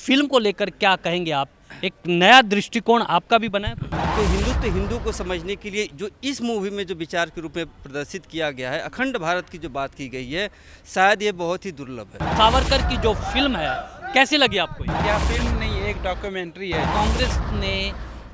Film को लेकर क्या कहेंगे आप? एक नया दृष्टिकोण आपका भी बना है? तो हिंदू को समझने के लिए जो इस मूवी में जो विचार के रूप में प्रदर्शित किया गया है, अखंड भारत की जो बात की गई है, शायद ये बहुत ही दुर्लभ है। सावरकर की जो फिल्म है कैसी लगी आपको? क्या फिल्म नहीं, एक डॉक्यूमेंट्री है। कांग्रेस ने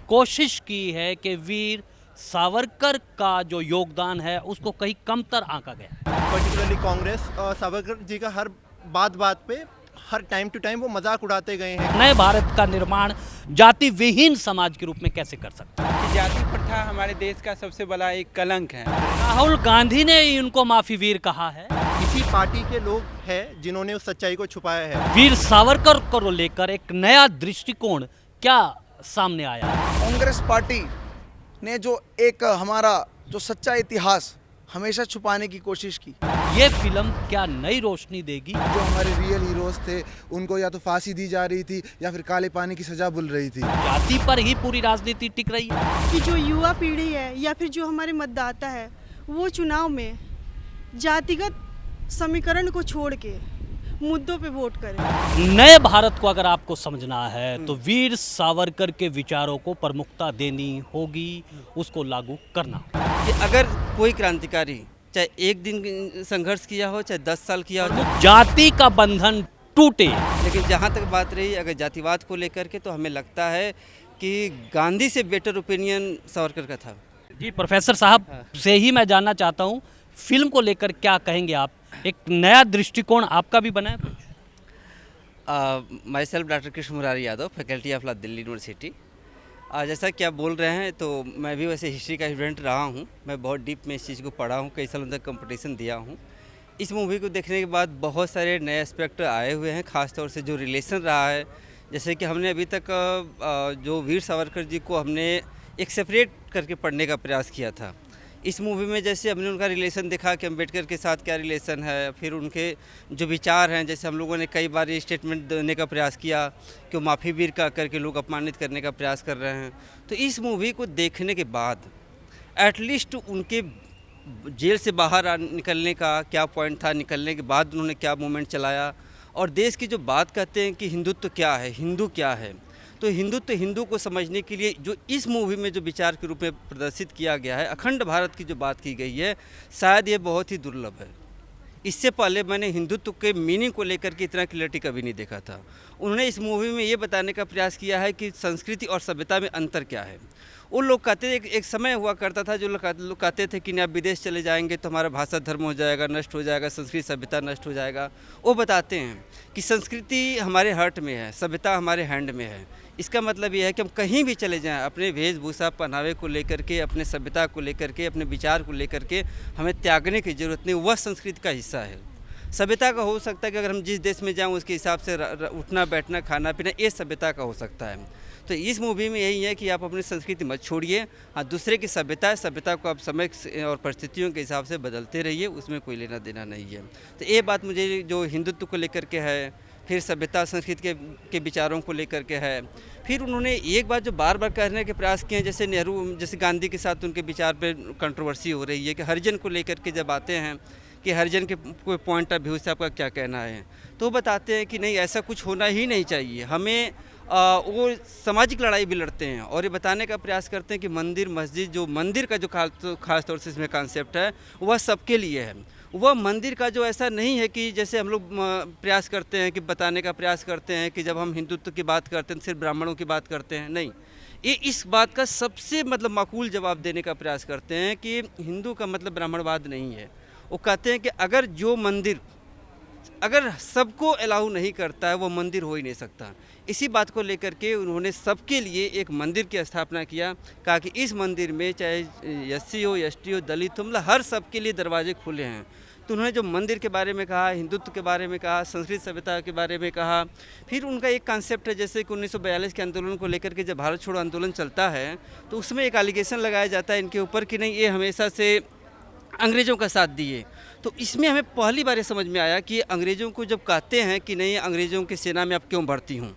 कोशिश की है कि वीर सावरकर का जो योगदान है उसको कहीं कमतर आंका गया। पर्टिकुलरली कांग्रेस सावरकर जी का हर बात पे हर टाइम टू टाइम वो मजाक उड़ाते गए हैं। नए भारत का निर्माण जाति विहीन समाज के रूप में कैसे कर सकते हैं? कि जाति प्रथा हमारे देश का सबसे बड़ा एक कलंक है। राहुल गांधी ने इनको माफी वीर कहा है। इसी पार्टी के लोग हैं जिन्होंने उस सच्चाई को छुपाया है। वीर सावरकर को लेकर एक नया दृष्टिकोण क्या सामने आया? कांग्रेस पार्टी ने जो एक हमारा जो सच्चा इतिहास हमेशा छुपाने की कोशिश की। ये फिल्म क्या नई रोशनी देगी? जो हमारे रियल हीरोज थे उनको या तो फांसी दी जा रही थी या फिर काले पानी की सजा बुल रही थी। जाति पर ही पूरी राजनीति टिक रही है कि जो युवा पीढ़ी है या फिर जो हमारे मतदाता है वो चुनाव में जातिगत समीकरण को छोड़ के मुद्दों पे वोट करें। नए भारत को अगर आपको समझना है तो वीर सावरकर के विचारों को प्रमुखता देनी होगी, उसको लागू करना। कि अगर कोई क्रांतिकारी चाहे एक दिन संघर्ष किया हो, चाहे 10 साल किया हो, जाति का बंधन टूटे। लेकिन जहाँ तक बात रही अगर जातिवाद को लेकर के, तो हमें लगता है कि गांधी से बेटर ओपिनियन सावरकर का था। जी प्रोफेसर साहब से ही मैं जानना चाहता हूँ, फिल्म को लेकर क्या कहेंगे आप? एक नया दृष्टिकोण आपका भी बना है कुछ? My self doctor Krishna Murari Yadav, faculty of law, Delhi university. जैसा कि आप बोल रहे हैं, तो मैं भी वैसे हिस्ट्री का स्टूडेंट रहा हूँ। मैं बहुत डीप में इस चीज़ को पढ़ा हूँ, कई सालों तक कंपटीशन दिया हूँ। इस मूवी को देखने के बाद बहुत सारे नए एस्पेक्ट आए हुए हैं, ख़ासतौर से जो रिलेशन रहा है। जैसे कि हमने अभी तक जो वीर सावरकर जी को हमने एक सेपरेट करके पढ़ने का प्रयास किया था। इस मूवी में जैसे हमने उनका रिलेशन देखा कि अम्बेडकर के साथ क्या रिलेशन है, फिर उनके जो विचार हैं, जैसे हम लोगों ने कई बार ये स्टेटमेंट देने का प्रयास किया कि वो माफ़ी वीर का करके लोग अपमानित करने का प्रयास कर रहे हैं। तो इस मूवी को देखने के बाद एटलीस्ट उनके जेल से बाहर निकलने का क्या पॉइंट था, निकलने के बाद उन्होंने क्या मूवमेंट चलाया, और देश की जो बात कहते हैं कि हिंदुत्व क्या है, हिंदू क्या है, तो हिंदू को समझने के लिए जो इस मूवी में जो विचार के रूप में प्रदर्शित किया गया है, अखंड भारत की जो बात की गई है, शायद ये बहुत ही दुर्लभ है। इससे पहले मैंने हिंदुत्व के मीनिंग को लेकर के इतना क्लियरिटी कभी नहीं देखा था। उन्होंने इस मूवी में ये बताने का प्रयास किया है कि संस्कृति और सभ्यता में अंतर क्या है। वो लोग कहते थे, एक समय हुआ करता था जो लोग कहते थे कि नहीं आप विदेश चले जाएंगे तो हमारा भाषा धर्म हो जाएगा, नष्ट हो जाएगा, संस्कृति सभ्यता नष्ट हो जाएगा। वो बताते हैं कि संस्कृति हमारे हार्ट में है, सभ्यता हमारे हैंड में है। इसका मतलब ये है कि हम कहीं भी चले जाएं, अपने वेशभूषा पहनावे को लेकर के, अपने सभ्यता को लेकर के, अपने विचार को लेकर के हमें त्यागने की ज़रूरत नहीं। वह संस्कृति का हिस्सा है। सभ्यता का हो सकता है कि अगर हम जिस देश में जाएं उसके हिसाब से उठना बैठना खाना पीना, ये सभ्यता का हो सकता है। तो इस मूवी में यही है कि आप अपनी संस्कृति मत छोड़िए। हाँ, दूसरे की सभ्यता को आप समय और परिस्थितियों के हिसाब से बदलते रहिए, उसमें कोई लेना देना नहीं है। तो ये बात मुझे जो हिंदुत्व को लेकर के है, फिर सभ्यता संस्कृति के विचारों को लेकर के है। फिर उन्होंने एक बात जो बार बार कहने के प्रयास किए हैं, जैसे नेहरू, जैसे गांधी के साथ उनके विचार पे कंट्रोवर्सी हो रही है कि हरिजन को लेकर के जब आते हैं कि हरिजन के कोई पॉइंट ऑफ व्यू से आपका क्या कहना है, तो वो बताते हैं कि नहीं ऐसा कुछ होना ही नहीं चाहिए। हमें वो सामाजिक लड़ाई भी लड़ते हैं और ये बताने का प्रयास करते हैं कि मंदिर मस्जिद, जो मंदिर का जो खास तौर से इसमें कॉन्सेप्ट है, वह सबके लिए है। वह मंदिर का जो ऐसा नहीं है कि जैसे हम लोग प्रयास करते हैं कि बताने का प्रयास करते हैं कि जब हम हिंदुत्व की बात करते हैं सिर्फ ब्राह्मणों की बात करते हैं, नहीं। ये इस बात का सबसे मतलब माकूल जवाब देने का प्रयास करते हैं कि हिंदू का मतलब ब्राह्मणवाद नहीं है। वो कहते हैं कि अगर जो मंदिर अगर सबको अलाउ नहीं करता है, वो मंदिर हो ही नहीं सकता। इसी बात को लेकर के उन्होंने सबके लिए एक मंदिर की स्थापना किया, कहा कि इस मंदिर में चाहे एससी हो, एसटी हो, दलित हो, मतलब हर सबके लिए दरवाजे खुले हैं। तो उन्होंने जो मंदिर के बारे में कहा, हिंदुत्व के बारे में कहा, संस्कृत सभ्यता के बारे में कहा। फिर उनका एक कॉन्सेप्ट है, जैसे कि 1942 के आंदोलन को लेकर के जब भारत छोड़ो आंदोलन चलता है तो उसमें एक एलिगेशन लगाया जाता है इनके ऊपर कि नहीं ये हमेशा से अंग्रेज़ों का साथ दिए। तो इसमें हमें पहली बार ये समझ में आया कि अंग्रेज़ों को जब कहते हैं कि नहीं अंग्रेज़ों की सेना में आप क्यों भर्ती हूँ,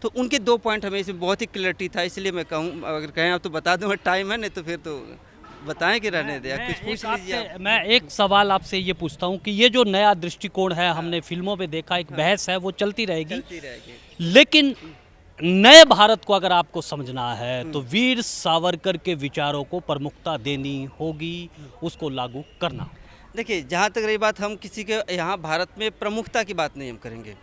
तो उनके 2 पॉइंट हमें इसमें बहुत ही क्लियरिटी था। इसलिए मैं कहूँ, अगर कहें आप तो बता दूँ, टाइम है नहीं तो फिर तो बताएं कि रहने दें, मैं कुछ पूछ एक लीजिए आप। मैं एक सवाल आपसे ये पूछता हूँ कि ये जो नया दृष्टिकोण है, हमने फिल्मों में देखा, एक बहस है वो चलती रहेगी, चलती रहेगी। लेकिन नए भारत को अगर आपको समझना है तो वीर सावरकर के विचारों को प्रमुखता देनी होगी, उसको लागू करना। देखिए, जहाँ तक रही बात, हम किसी के यहाँ भारत में प्रमुखता की बात नहीं हम करेंगे।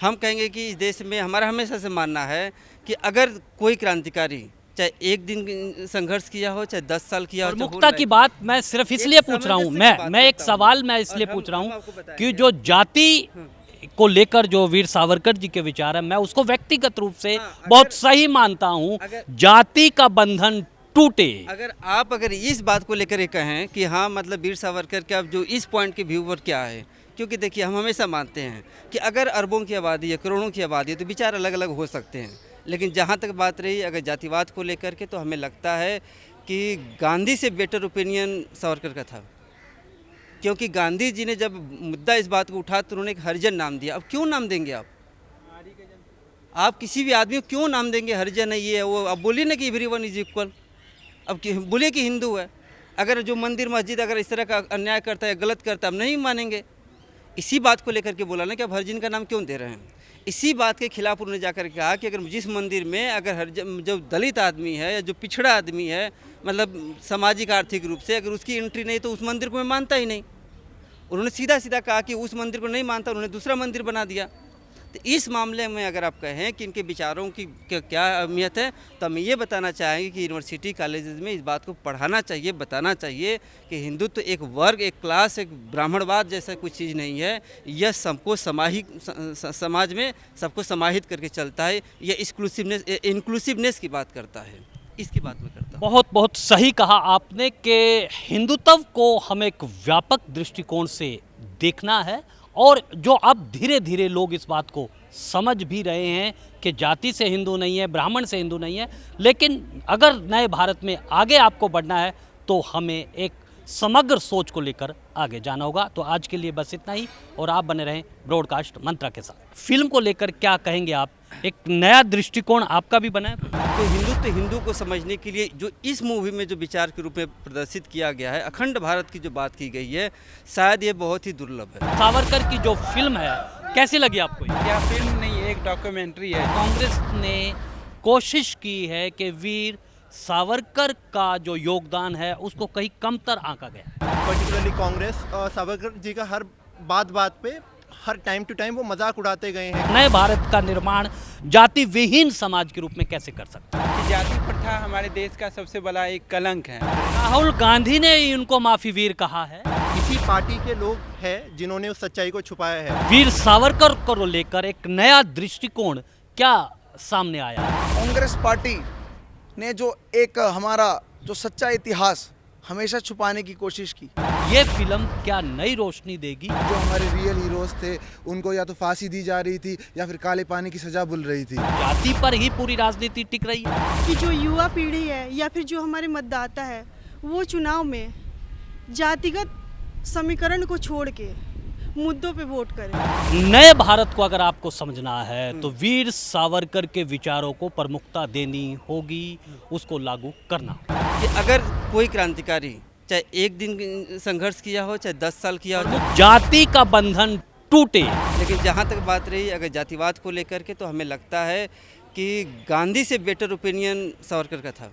हम कहेंगे कि इस देश में हमारा हमेशा से मानना है कि अगर कोई क्रांतिकारी चाहे एक दिन संघर्ष किया हो, चाहे 10 साल किया हो, चाहे प्रमुखता whole की life, बात मैं सिर्फ इसलिए पूछ रहा हूँ, सामंजस्य की बात मैं एक करता हूँ। सवाल मैं इसलिए और पूछ रहा हम हूँ आपको बताएंगे। कि जो जाति को लेकर जो वीर सावरकर जी के विचार है, मैं उसको व्यक्तिगत रूप से हाँ, बहुत सही मानता हूँ। अगर- जाति का बंधन टूटे, अगर इस बात को लेकर ये कहें कि हाँ, मतलब वीर सावरकर का जो इस पॉइंट के व्यू पर क्या है, क्योंकि देखिए, हम हमेशा मानते हैं कि अगर अरबों की आबादी है, करोड़ों की आबादी है, तो विचार अलग अलग हो सकते हैं। लेकिन जहाँ तक बात रही अगर जातिवाद को लेकर के, तो हमें लगता है कि गांधी से बेटर ओपिनियन सावरकर का था। क्योंकि गांधी जी ने जब मुद्दा इस बात को उठा तो उन्होंने एक हरिजन नाम दिया। अब क्यों नाम देंगे आप किसी भी आदमी को क्यों नाम देंगे हरिजन है, ये है वो? अब बोलिए ना कि एवरीवन इज इक्वल। अब बोलिए कि हिंदू है। अगर जो मंदिर मस्जिद अगर इस तरह का अन्याय करता है, गलत करता है, हम नहीं मानेंगे। इसी बात को लेकर के बोला ना कि अब हरिजन का नाम क्यों दे रहे हैं। इसी बात के खिलाफ उन्होंने जाकर कहा कि अगर जिस मंदिर में अगर हरिजन जो दलित आदमी है या जो पिछड़ा आदमी है, मतलब सामाजिक आर्थिक रूप से, अगर उसकी एंट्री नहीं तो उस मंदिर को मैं मानता ही नहीं। उन्होंने सीधा सीधा कहा कि उस मंदिर को नहीं मानता, उन्होंने दूसरा मंदिर बना दिया। तो इस मामले में अगर आप कहें कि इनके विचारों की क्या अहमियत है, तो हम ये बताना चाहेंगे कि यूनिवर्सिटी कॉलेजेस में इस बात को पढ़ाना चाहिए, बताना चाहिए कि हिंदुत्व एक वर्ग, एक क्लास, एक ब्राह्मणवाद जैसा कुछ चीज़ नहीं है। यह सबको समाज में सबको समाहित करके चलता है। यह इंक्लूसिवनेस की बात करता है, इसकी बात मैं करता हूँ। बहुत बहुत सही कहा आपने कि हिंदुत्व को हमें एक व्यापक दृष्टिकोण से देखना है, और जो अब धीरे धीरे लोग इस बात को समझ भी रहे हैं कि जाति से हिंदू नहीं है, ब्राह्मण से हिंदू नहीं है। लेकिन अगर नए भारत में आगे आपको बढ़ना है तो हमें एक समग्र सोच को लेकर आगे जाना होगा। तो आज के लिए बस इतना ही, और आप बने रहें ब्रॉडकास्ट मंत्रा के साथ। फिल्म को लेकर क्या कहेंगे आप? एक नया दृष्टिकोण आपका भी बना है? तो हिंदू को समझने के लिए जो इस मूवी में जो विचार के रूप में प्रदर्शित किया गया है, अखंड भारत की जो बात की गई है, शायद ये बहुत ही दुर्लभ है। सावरकर की जो फिल्म है कैसी लगी आपको? यह फिल्म नहीं, एक डॉक्यूमेंट्री है। कांग्रेस ने कोशिश की है कि वीर सावरकर का जो योगदान है उसको कहीं कमतर आंका गया। पर्टिकुलरली कांग्रेस सावरकर जी का हर बात पे हर टाइम टू टाइम वो मजाक उड़ाते गए हैं। नए भारत का निर्माण जाति विहीन समाज के रूप में कैसे कर सकते हैं? कि जाति प्रथा हमारे देश का सबसे बड़ा एक कलंक है। राहुल गांधी ने ही उनको माफी वीर कहा है। इसी पार्टी के लोग हैं जिन्होंने उस सच्चाई को छुपाया है। वीर सावरकर को लेकर एक नया दृष्टिकोण क्या सामने आया? कांग्रेस पार्टी ने जो एक हमारा जो सच्चा इतिहास हमेशा छुपाने की कोशिश की। ये फिल्म क्या नई रोशनी देगी? जो हमारे रियल हीरोज थे उनको या तो फांसी दी जा रही थी या फिर काले पानी की सजा बुल रही थी। जाति पर ही पूरी राजनीति टिक रही है कि जो युवा पीढ़ी है या फिर जो हमारे मतदाता है, वो चुनाव में जातिगत समीकरण को छोड़ के मुद्दों पे वोट करें। नए भारत को अगर आपको समझना है तो वीर सावरकर के विचारों को प्रमुखता देनी होगी, उसको लागू करना। कि अगर कोई क्रांतिकारी चाहे एक दिन संघर्ष किया हो, चाहे 10 साल किया हो, जाति का बंधन टूटे। लेकिन जहाँ तक बात रही अगर जातिवाद को लेकर के, तो हमें लगता है कि गांधी से बेटर ओपिनियन सावरकर का था।